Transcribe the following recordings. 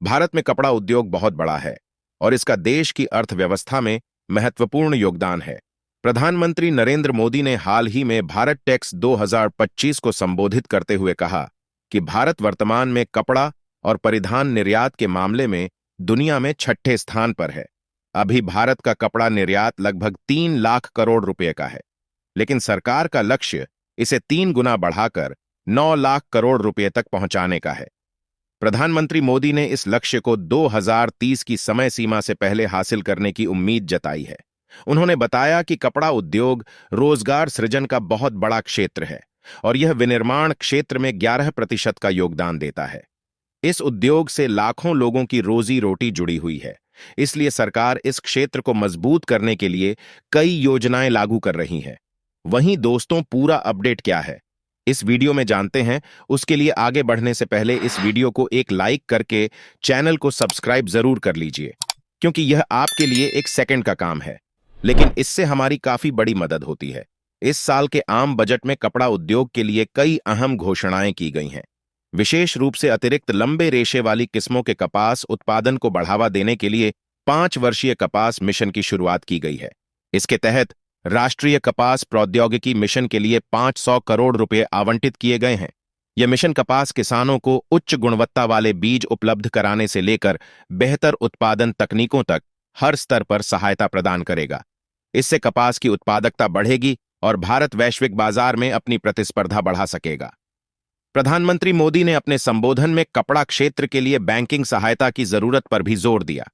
भारत में कपड़ा उद्योग बहुत बड़ा है और इसका देश की अर्थव्यवस्था में महत्वपूर्ण योगदान है। प्रधानमंत्री नरेंद्र मोदी ने हाल ही में भारत टेक्स 2025 को संबोधित करते हुए कहा कि भारत वर्तमान में कपड़ा और परिधान निर्यात के मामले में दुनिया में छठे स्थान पर है। अभी भारत का कपड़ा निर्यात लगभग 3 लाख करोड़ रुपए का है, लेकिन सरकार का लक्ष्य इसे 3 गुना बढ़ाकर 9 लाख करोड़ रुपए तक पहुंचाने का है। प्रधानमंत्री मोदी ने इस लक्ष्य को 2030 की समय सीमा से पहले हासिल करने की उम्मीद जताई है। उन्होंने बताया कि कपड़ा उद्योग रोजगार सृजन का बहुत बड़ा क्षेत्र है और यह विनिर्माण क्षेत्र में 11% का योगदान देता है। इस उद्योग से लाखों लोगों की रोजी रोटी जुड़ी हुई है, इसलिए सरकार इस क्षेत्र को मजबूत करने के लिए कई योजनाएं लागू कर रही है। वहीं दोस्तों, पूरा अपडेट क्या है इस वीडियो में जानते हैं। उसके लिए आगे बढ़ने से पहले इस वीडियो को एक लाइक करके चैनल को सब्सक्राइब जरूर कर लीजिए, क्योंकि यह आपके लिए एक सेकंड का काम है, लेकिन इससे हमारी काफी बड़ी मदद होती है। इस साल के आम बजट में कपड़ा उद्योग के लिए कई अहम घोषणाएं की गई हैं। विशेष रूप से अतिरिक्त लंबे रेशे वाली किस्मों के कपास उत्पादन को बढ़ावा देने के लिए 5 वर्षीय कपास मिशन की शुरुआत की गई है। इसके तहत राष्ट्रीय कपास प्रौद्योगिकी मिशन के लिए 500 करोड़ रुपए आवंटित किए गए हैं। यह मिशन कपास किसानों को उच्च गुणवत्ता वाले बीज उपलब्ध कराने से लेकर बेहतर उत्पादन तकनीकों तक हर स्तर पर सहायता प्रदान करेगा। इससे कपास की उत्पादकता बढ़ेगी और भारत वैश्विक बाजार में अपनी प्रतिस्पर्धा बढ़ा सकेगा। प्रधानमंत्री मोदी ने अपने संबोधन में कपड़ा क्षेत्र के लिए बैंकिंग सहायता की जरूरत पर भी जोर दिया।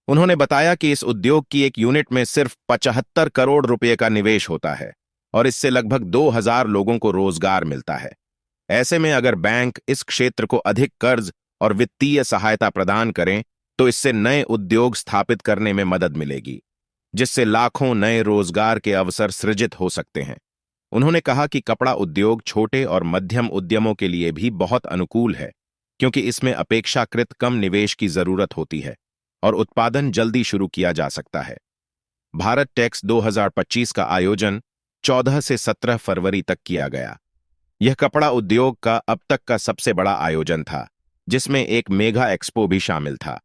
उन्होंने बताया कि इस उद्योग की एक यूनिट में सिर्फ 75 करोड़ रुपए का निवेश होता है और इससे लगभग 2000 लोगों को रोजगार मिलता है। ऐसे में अगर बैंक इस क्षेत्र को अधिक कर्ज और वित्तीय सहायता प्रदान करें तो इससे नए उद्योग स्थापित करने में मदद मिलेगी, जिससे लाखों नए रोजगार के अवसर सृजित हो सकते हैं। उन्होंने कहा कि कपड़ा उद्योग छोटे और मध्यम उद्यमों के लिए भी बहुत अनुकूल है, क्योंकि इसमें अपेक्षाकृत कम निवेश की जरूरत होती है और उत्पादन जल्दी शुरू किया जा सकता है। भारत टेक्स 2025 का आयोजन 14 से 17 फरवरी तक किया गया। यह कपड़ा उद्योग का अब तक का सबसे बड़ा आयोजन था, जिसमें एक मेगा एक्सपो भी शामिल था।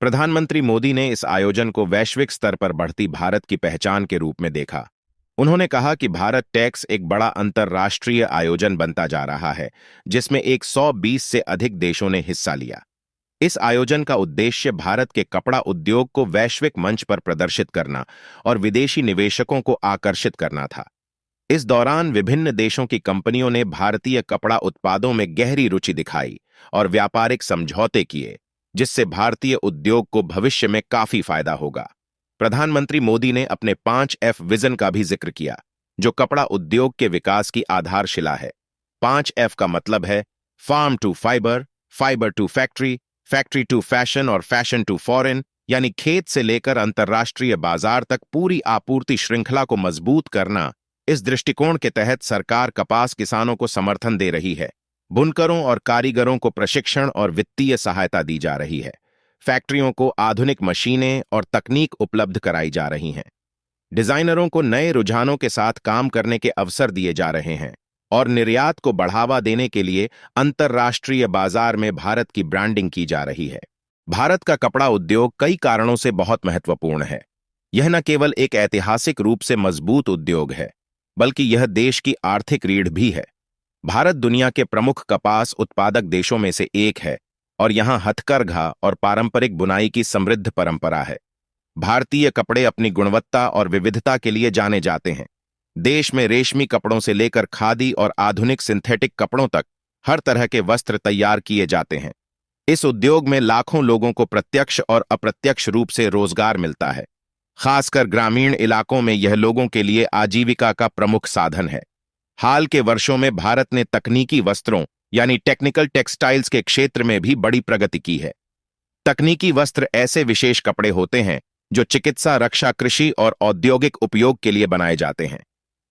प्रधानमंत्री मोदी ने इस आयोजन को वैश्विक स्तर पर बढ़ती भारत की पहचान के रूप में देखा। उन्होंने कहा कि भारत टेक्स एक बड़ा अंतर्राष्ट्रीय आयोजन बनता जा रहा है, जिसमें 120 से अधिक देशों ने हिस्सा लिया। इस आयोजन का उद्देश्य भारत के कपड़ा उद्योग को वैश्विक मंच पर प्रदर्शित करना और विदेशी निवेशकों को आकर्षित करना था। इस दौरान विभिन्न देशों की कंपनियों ने भारतीय कपड़ा उत्पादों में गहरी रुचि दिखाई और व्यापारिक समझौते किए, जिससे भारतीय उद्योग को भविष्य में काफी फायदा होगा। प्रधानमंत्री मोदी ने अपने 5F विजन का भी जिक्र किया, जो कपड़ा उद्योग के विकास की आधारशिला है। 5F का मतलब है farm to fibre, fibre to factory, factory to fashion और फैशन टू फॉरेन, यानी खेत से लेकर अंतर्राष्ट्रीय बाजार तक पूरी आपूर्ति श्रृंखला को मजबूत करना। इस दृष्टिकोण के तहत सरकार कपास किसानों को समर्थन दे रही है। बुनकरों और कारीगरों को प्रशिक्षण और वित्तीय सहायता दी जा रही है। फैक्ट्रियों को आधुनिक मशीनें और तकनीक उपलब्ध कराई जा रही हैं। डिजाइनरों को नए रुझानों के साथ काम करने के अवसर दिए जा रहे हैं और निर्यात को बढ़ावा देने के लिए अंतर्राष्ट्रीय बाजार में भारत की ब्रांडिंग की जा रही है। भारत का कपड़ा उद्योग कई कारणों से बहुत महत्वपूर्ण है। यह न केवल एक ऐतिहासिक रूप से मजबूत उद्योग है, बल्कि यह देश की आर्थिक रीढ़ भी है। भारत दुनिया के प्रमुख कपास उत्पादक देशों में से एक है और यहां हथकरघा और पारंपरिक बुनाई की समृद्ध परंपरा है। भारतीय कपड़े अपनी गुणवत्ता और विविधता के लिए जाने जाते हैं। देश में रेशमी कपड़ों से लेकर खादी और आधुनिक सिंथेटिक कपड़ों तक हर तरह के वस्त्र तैयार किए जाते हैं। इस उद्योग में लाखों लोगों को प्रत्यक्ष और अप्रत्यक्ष रूप से रोजगार मिलता है। खासकर ग्रामीण इलाकों में यह लोगों के लिए आजीविका का प्रमुख साधन है। हाल के वर्षों में भारत ने तकनीकी वस्त्रों यानी टेक्निकल टेक्सटाइल्स के क्षेत्र में भी बड़ी प्रगति की है। तकनीकी वस्त्र ऐसे विशेष कपड़े होते हैं जो चिकित्सा, रक्षा, कृषि और औद्योगिक उपयोग के लिए बनाए जाते हैं।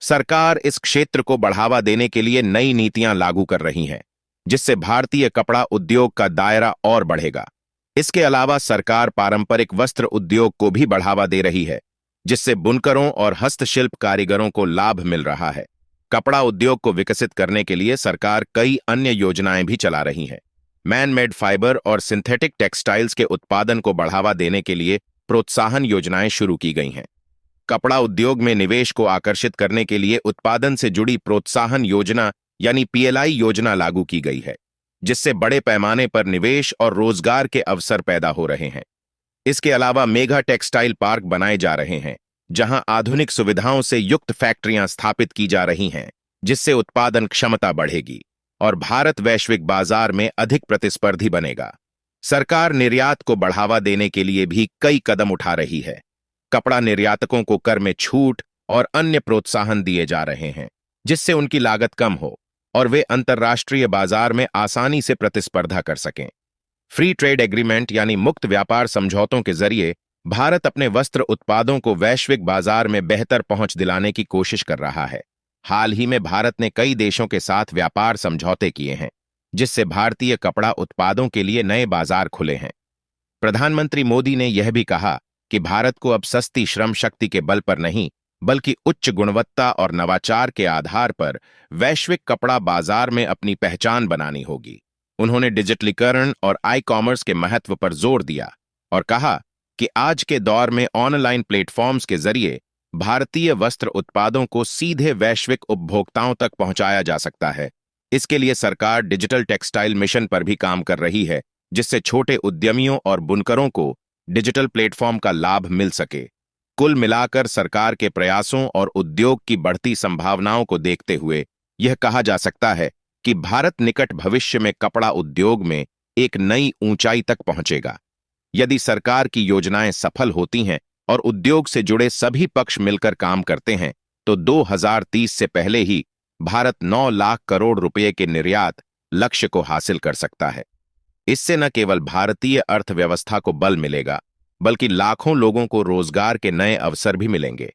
सरकार इस क्षेत्र को बढ़ावा देने के लिए नई नीतियां लागू कर रही हैं, जिससे भारतीय कपड़ा उद्योग का दायरा और बढ़ेगा। इसके अलावा सरकार पारंपरिक वस्त्र उद्योग को भी बढ़ावा दे रही है, जिससे बुनकरों और हस्तशिल्प कारीगरों को लाभ मिल रहा है। कपड़ा उद्योग को विकसित करने के लिए सरकार कई अन्य योजनाएं भी चला रही है। मैन मेड फाइबर और सिंथेटिक टेक्सटाइल्स के उत्पादन को बढ़ावा देने के लिए प्रोत्साहन योजनाएं शुरू की गई हैं। कपड़ा उद्योग में निवेश को आकर्षित करने के लिए उत्पादन से जुड़ी प्रोत्साहन योजना यानी पीएलआई योजना लागू की गई है, जिससे बड़े पैमाने पर निवेश और रोजगार के अवसर पैदा हो रहे हैं। इसके अलावा मेगा टेक्सटाइल पार्क बनाए जा रहे हैं, जहां आधुनिक सुविधाओं से युक्त फैक्ट्रियां स्थापित की जा रही हैं, जिससे उत्पादन क्षमता बढ़ेगी और भारत वैश्विक बाजार में अधिक प्रतिस्पर्धी बनेगा। सरकार निर्यात को बढ़ावा देने के लिए भी कई कदम उठा रही है। कपड़ा निर्यातकों को कर में छूट और अन्य प्रोत्साहन दिए जा रहे हैं, जिससे उनकी लागत कम हो और वे अंतर्राष्ट्रीय बाजार में आसानी से प्रतिस्पर्धा कर सकें। फ्री ट्रेड एग्रीमेंट यानी मुक्त व्यापार समझौतों के जरिए भारत अपने वस्त्र उत्पादों को वैश्विक बाजार में बेहतर पहुंच दिलाने की कोशिश कर रहा है। हाल ही में भारत ने कई देशों के साथ व्यापार समझौते किए हैं, जिससे भारतीय कपड़ा उत्पादों के लिए नए बाजार खुले हैं। प्रधानमंत्री मोदी ने यह भी कहा कि भारत को अब सस्ती श्रम शक्ति के बल पर नहीं, बल्कि उच्च गुणवत्ता और नवाचार के आधार पर वैश्विक कपड़ा बाजार में अपनी पहचान बनानी होगी। उन्होंने डिजिटलीकरण और ई कॉमर्स के महत्व पर जोर दिया और कहा कि आज के दौर में ऑनलाइन प्लेटफॉर्म्स के जरिए भारतीय वस्त्र उत्पादों को सीधे वैश्विक उपभोक्ताओं तक पहुंचाया जा सकता है। इसके लिए सरकार डिजिटल टेक्सटाइल मिशन पर भी काम कर रही है, जिससे छोटे उद्यमियों और बुनकरों को डिजिटल प्लेटफॉर्म का लाभ मिल सके। कुल मिलाकर सरकार के प्रयासों और उद्योग की बढ़ती संभावनाओं को देखते हुए यह कहा जा सकता है कि भारत निकट भविष्य में कपड़ा उद्योग में एक नई ऊंचाई तक पहुंचेगा। यदि सरकार की योजनाएं सफल होती हैं और उद्योग से जुड़े सभी पक्ष मिलकर काम करते हैं, तो 2030 से पहले ही भारत 9 लाख करोड़ रुपए के निर्यात लक्ष्य को हासिल कर सकता है। इससे न केवल भारतीय अर्थव्यवस्था को बल मिलेगा, बल्कि लाखों लोगों को रोजगार के नए अवसर भी मिलेंगे।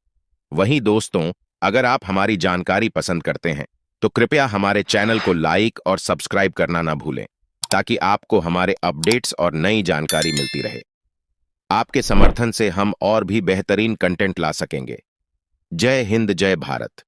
वहीं दोस्तों, अगर आप हमारी जानकारी पसंद करते हैं तो कृपया हमारे चैनल को लाइक और सब्सक्राइब करना ना भूलें, ताकि आपको हमारे अपडेट्स और नई जानकारी मिलती रहे। आपके समर्थन से हम और भी बेहतरीन कंटेंट ला सकेंगे। जय हिंद, जय भारत।